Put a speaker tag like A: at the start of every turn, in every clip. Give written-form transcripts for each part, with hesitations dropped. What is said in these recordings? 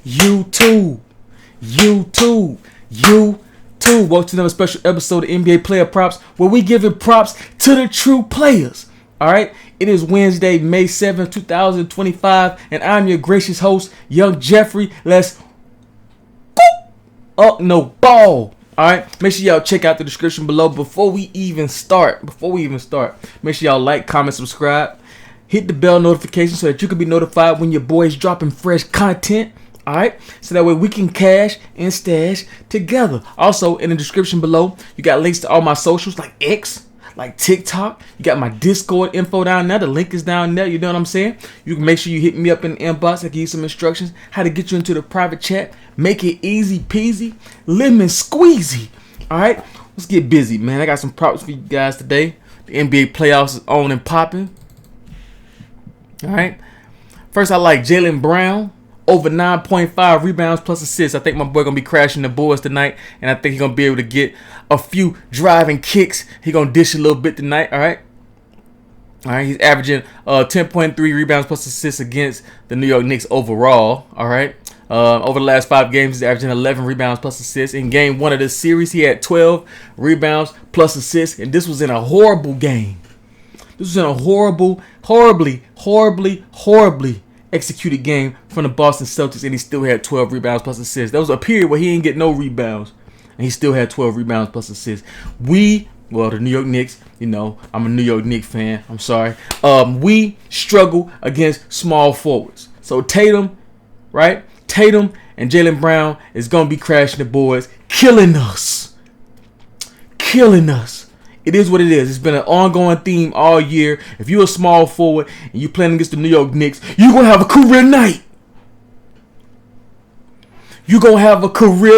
A: YouTube. Welcome to another special episode of NBA Player Props, where we giving props to the true players. Alright, it is Wednesday, May 7th, 2025, and I'm your gracious host, Young Jeffrey. Let's ball. Alright, make sure y'all check out the description below before we even start. Make sure y'all like, comment, subscribe. Hit the bell notification so that you can be notified when your boy's dropping fresh content. Alright, so that way we can cash and stash together. Also, in the description below, you got links to all my socials like X, like TikTok. You got my Discord info down there. The link is down there. You know what I'm saying? You can make sure you hit me up in the inbox. I give you some instructions how to get you into the private chat. Make it easy peasy, lemon squeezy. Alright, let's get busy, man. I got some props for you guys today. The NBA playoffs is on and popping. Alright, first I like Jaylen Brown. Over 9.5 rebounds plus assists. I think my boy gonna be crashing the boards tonight, and I think he's gonna be able to get a few driving kicks. He gonna dish a little bit tonight. All right. He's averaging 10.3 rebounds plus assists against the New York Knicks overall. All right. Over the last 5 games, he's averaging 11 rebounds plus assists. In game 1 of this series, he had 12 rebounds plus assists, and this was in a horrible game. This was in a horribly executed game from the Boston Celtics, and he still had 12 rebounds plus assists. There was a period where he didn't get no rebounds, and he still had 12 rebounds plus assists. The New York Knicks, you know, I'm a New York Knicks fan. I'm sorry. We struggle against small forwards. So Tatum and Jaylen Brown is going to be crashing the boards, killing us. It is what it is. It's been an ongoing theme all year. If you're a small forward and you're playing against the New York Knicks, you're going to have a career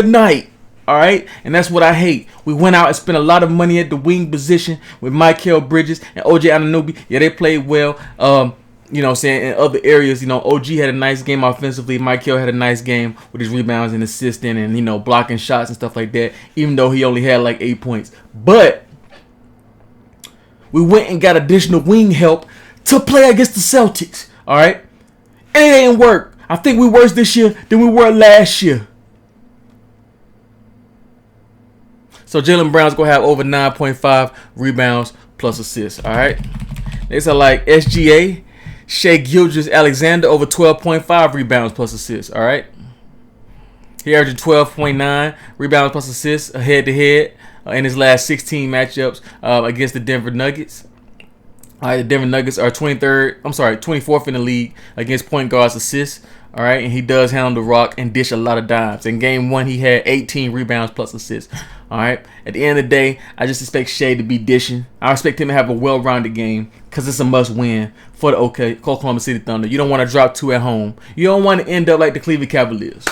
A: night. All right? And that's what I hate. We went out and spent a lot of money at the wing position with Mikal Bridges and OG Anunoby. Yeah, they played well. You know what I'm saying? In other areas, you know, OG had a nice game offensively. Mikal had a nice game with his rebounds and assisting and, you know, blocking shots and stuff like that, even though he only had like 8 points. But we went and got additional wing help to play against the Celtics. All right? And it didn't work. I think we're worse this year than we were last year. So Jaylen Brown's going to have over 9.5 rebounds plus assists. All right? Next, I like SGA. Shai Gilgeous-Alexander over 12.5 rebounds plus assists. All right? He averaged 12.9 rebounds plus assists head-to-head in his last 16 matchups against the Denver Nuggets. All right, the Denver Nuggets are 24th in the league against point guards assists. All right, and he does handle the rock and dish a lot of dimes. In game 1, he had 18 rebounds plus assists. All right, at the end of the day, I just expect Shai to be dishing. I expect him to have a well-rounded game because it's a must-win for the Oklahoma City Thunder. You don't want to drop 2 at home. You don't want to end up like the Cleveland Cavaliers.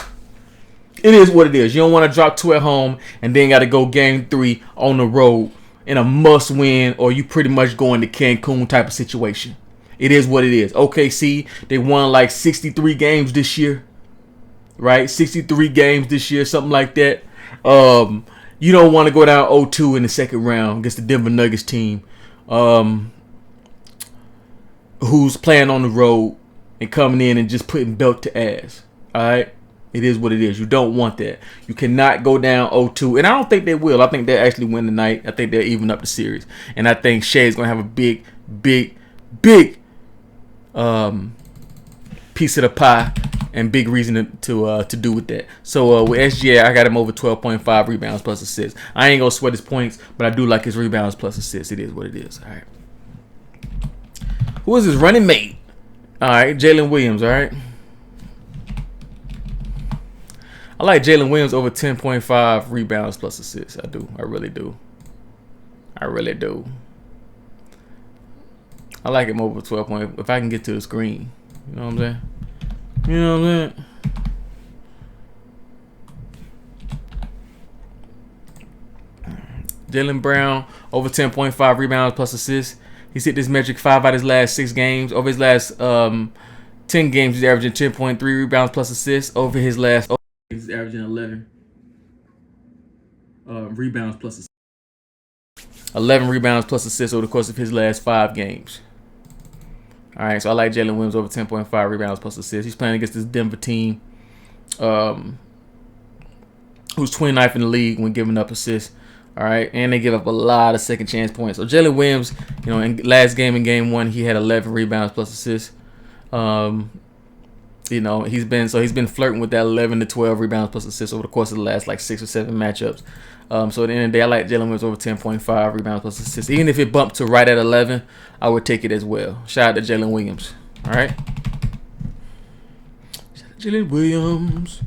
A: It is what it is. You don't want to drop 2 at home and then got to go game 3 on the road in a must-win, or you pretty much going to Cancun type of situation. It is what it is. OKC, they won like 63 games this year, right? 63 games this year, something like that. You don't want to go down 0-2 in the second round against the Denver Nuggets team, who's playing on the road and coming in and just putting belt to ass. All right? It is what it is. You don't want that. You cannot go down 0-2. And I don't think they will. I think they'll actually win tonight. I think they'll even up the series. And I think Shai is going to have a big piece of the pie and big reason to do with that. So with SGA, I got him over 12.5 rebounds plus assists. I ain't going to sweat his points, but I do like his rebounds plus assists. It is what it is. All right. Who is his running mate? All right, Jalen Williams. All right. I like Jalen Williams over 10.5 rebounds plus assists. I do. I really do. I like him over 12 points. If I can get to the screen. You know what I'm saying? Jaylen Brown over 10.5 rebounds plus assists. He's hit this metric 5 out of his last 6 games. Over his last 10 games, he's averaging 10.3 rebounds plus assists. Over his last... He's averaging 11 rebounds plus assists. 11 rebounds plus assists over the course of his last 5 games. All right, so I like Jalen Williams over 10.5 rebounds plus assists. He's playing against this Denver team who's 29th in the league when giving up assists. All right, and they give up a lot of second chance points. So Jalen Williams, in last game in game 1, he had 11 rebounds plus assists. He's been flirting with that 11 to 12 rebounds plus assists over the course of the last like 6 or 7 matchups. So at the end of the day, I like Jalen Williams over 10.5 rebounds plus assists. Even if it bumped to right at 11, I would take it as well. Shout out to Jalen Williams. All right, shout out to Jalen Williams.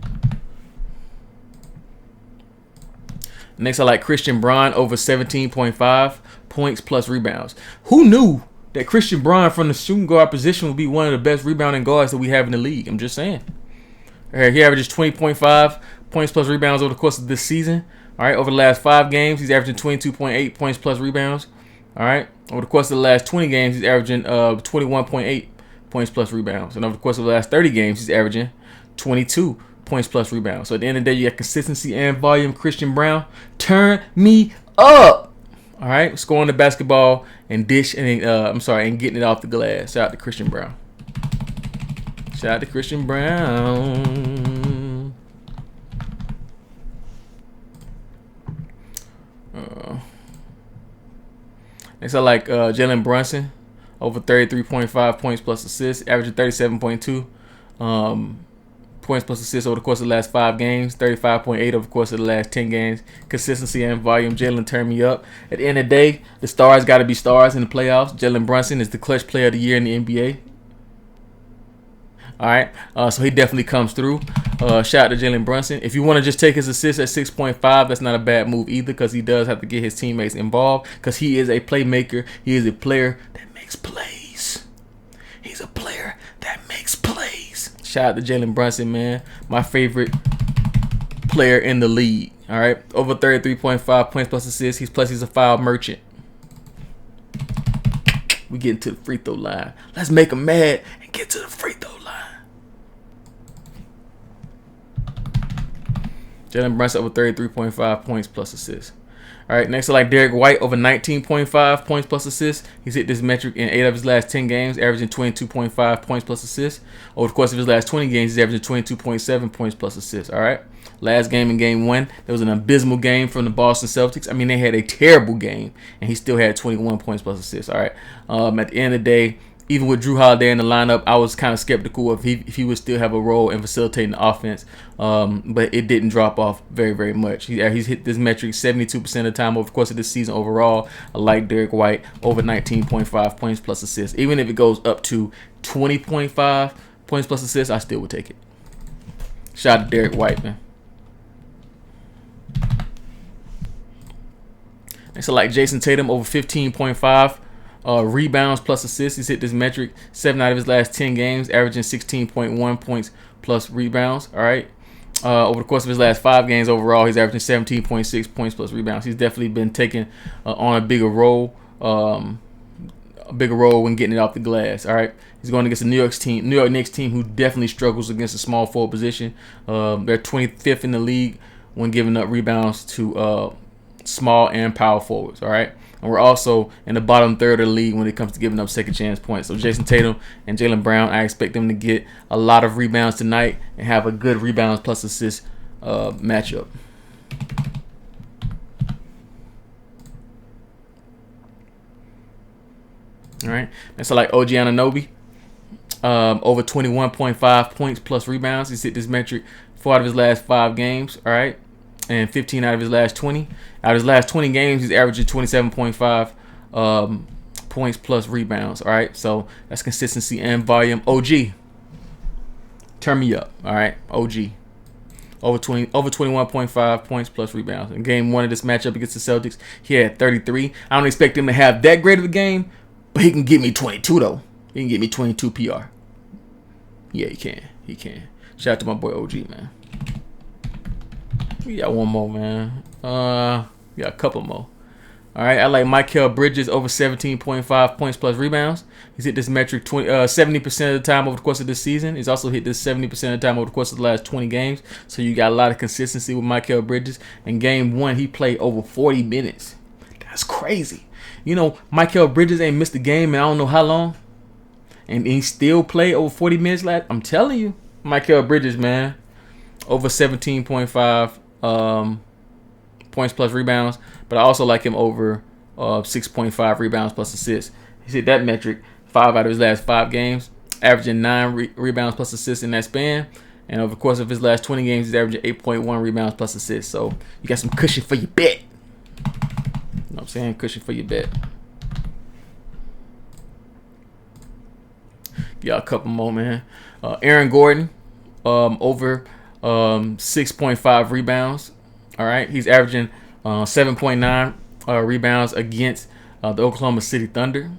A: Next, I like Christian Braun over 17.5 points plus rebounds. Who knew that Christian Braun from the shooting guard position would be one of the best rebounding guards that we have in the league? I'm just saying. All right, he averages 20.5 points plus rebounds over the course of this season. All right, over the last 5 games, he's averaging 22.8 points plus rebounds. All right, over the course of the last 20 games, he's averaging 21.8 points plus rebounds. And over the course of the last 30 games, he's averaging 22 points plus rebounds. So at the end of the day, you got consistency and volume. Christian Braun, turn me up. All right, scoring the basketball and and getting it off the glass. Shout out to Christian Braun. Shout out to Christian Braun. Next, I like Jalen Brunson over 33.5 points plus assists, averaging 37.2 points plus assists over the course of the last 5 games, 35.8 over the course of the last 10 games. Consistency and volume. Jalen, turn me up. At the end of the day, the stars got to be stars in the playoffs. Jalen Brunson is the clutch player of the year in the NBA. All right, so he definitely comes through. Shout out to Jalen Brunson. If you want to just take his assists at 6.5, that's not a bad move either, because he does have to get his teammates involved, because he is a playmaker. He is a player that makes plays. He's a player that makes plays. Shout out to Jalen Brunson, man. My favorite player in the league. All right, over 33.5 points plus assists. He's a foul merchant. We getting to the free throw line. Let's make him mad and get to the free throw line. Jalen Brunson over 33.5 points plus assists. All right, next I like Derek White over 19.5 points plus assists. He's hit this metric in 8 of his last 10 games, averaging 22.5 points plus assists. Over the course of his last 20 games, he's averaging 22.7 points plus assists. All right. Last game in game 1, there was an abysmal game from the Boston Celtics. I mean, they had a terrible game, and he still had 21 points plus assists. All right. At the end of the day, even with Drew Holiday in the lineup, I was kind of skeptical if he would still have a role in facilitating the offense. But it didn't drop off very, very much. He's hit this metric 72% of the time over the course of this season overall. I like Derek White over 19.5 points plus assists. Even if it goes up to 20.5 points plus assists, I still would take it. Shout out to Derek White, man. Next, I like Jason Tatum over 15.5 rebounds plus assists. He's hit this metric 7 out of his last 10 games, averaging 16.1 points plus rebounds. All right. Over the course of his last 5 games overall, he's averaging 17.6 points plus rebounds. He's definitely been taking on a bigger role when getting it off the glass. All right. He's going against the New York Knicks team, who definitely struggles against the small forward position. They're 25th in the league when giving up rebounds to small and power forwards. All right. And we're also in the bottom third of the league when it comes to giving up second chance points. So Jason Tatum and Jaylen Brown, I expect them to get a lot of rebounds tonight and have a good rebounds plus assist matchup. All right. And so like OG Anunoby, over 21.5 points plus rebounds. He's hit this metric 4 out of his last 5 games. All right. And 15 out of his last 20. Out of his last 20 games, he's averaging 27.5 points plus rebounds. All right, so that's consistency and volume. OG, turn me up. All right, OG, over 21.5 points plus rebounds. In game 1 of this matchup against the Celtics, he had 33. I don't expect him to have that great of a game, but he can get me 22 though. He can get me 22 PR. Yeah, he can. He can. Shout out to my boy OG, man. We got one more, man. We got a couple more. All right, I like Mikal Bridges over 17.5 points plus rebounds. He's hit this metric 70% of the time over the course of this season. He's also hit this 70% of the time over the course of the last 20 games. So you got a lot of consistency with Mikal Bridges. In game 1, he played over 40 minutes. That's crazy. You know, Mikal Bridges ain't missed a game in I don't know how long. And he still played over 40 minutes last. I'm telling you, Mikal Bridges, man. over 17.5 points plus rebounds, but I also like him over 6.5 rebounds plus assists. He's hit that metric 5 out of his last 5 games, averaging 9 rebounds plus assists in that span. And over the course of his last 20 games, he's averaging 8.1 rebounds plus assists. So you got some cushion for your bet. You know what I'm saying? Cushion for your bet. Give y'all a couple more, man. Aaron Gordon, over 6.5 rebounds. All right. He's averaging 7.9 rebounds against the Oklahoma City Thunder.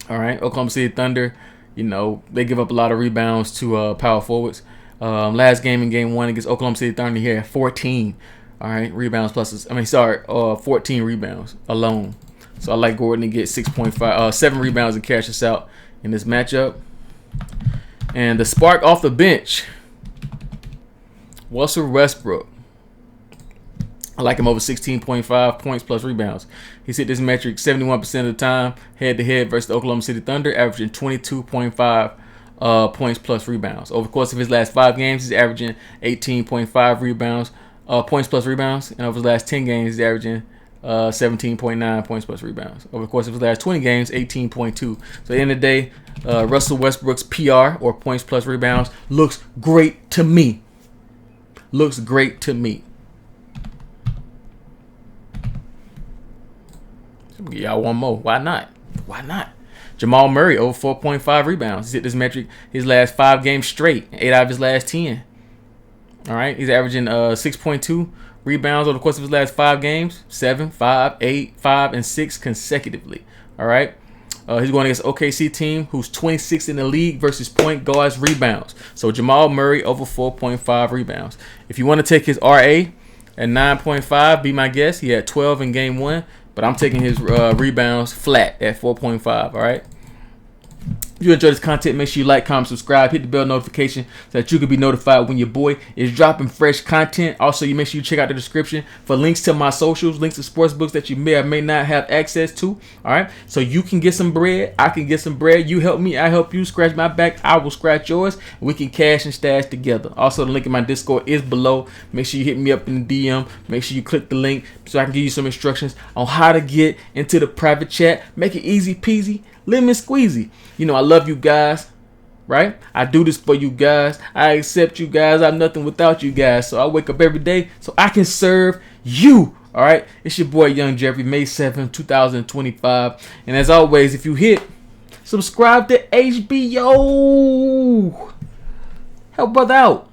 A: All right. Oklahoma City Thunder, you know, they give up a lot of rebounds to power forwards. Last game in game 1 against Oklahoma City Thunder, he had 14. All right, rebounds plus. 14 rebounds alone. So I like Gordon to get 7 rebounds and cash us out in this matchup. And the spark off the bench, Russell Westbrook. I like him over 16.5 points plus rebounds. He's hit this metric 71% of the time head-to-head versus the Oklahoma City Thunder, averaging 22.5 points plus rebounds. Over the course of his last 5 games, he's averaging 18.5 rebounds, points plus rebounds. And over his last 10 games, he's averaging 17.9 points plus rebounds. Over the course of his last 20 games, 18.2. So at the end of the day, Russell Westbrook's PR, or points plus rebounds, looks great to me. Looks great to me. Give y'all one more. Why not? Why not? Jamal Murray over 4.5 rebounds. He's hit this metric his last 5 games straight, 8 out of his last 10. All right, he's averaging 6.2 rebounds over the course of his last 5 games, 7, 5, 8, 5, and 6 consecutively. All right, he's going against OKC team who's 26th in the league versus point guards rebounds. So Jamal Murray over 4.5 rebounds. If you want to take his RA at 9.5, be my guest. He had 12 in game 1. But I'm taking his rebounds flat at 4.5, all right? If you enjoy this content, make sure you like, comment, subscribe, hit the bell notification so that you can be notified when your boy is dropping fresh content. Also, you make sure you check out the description for links to my socials, links to sportsbooks that you may or may not have access to, all right? So you can get some bread, I can get some bread. You help me, I help you. Scratch my back, I will scratch yours. We can cash and stash together. Also, the link in my Discord is below. Make sure you hit me up in the DM. Make sure you click the link so I can give you some instructions on how to get into the private chat. Make it easy peasy, lemon squeezy. You know, I love you guys, right? I do this for you guys. I accept you guys. I'm nothing without you guys. So I wake up every day so I can serve you. All right. It's your boy, Young Jeffrey, May 7th, 2025. And as always, if you hit subscribe to HBO, help brother out.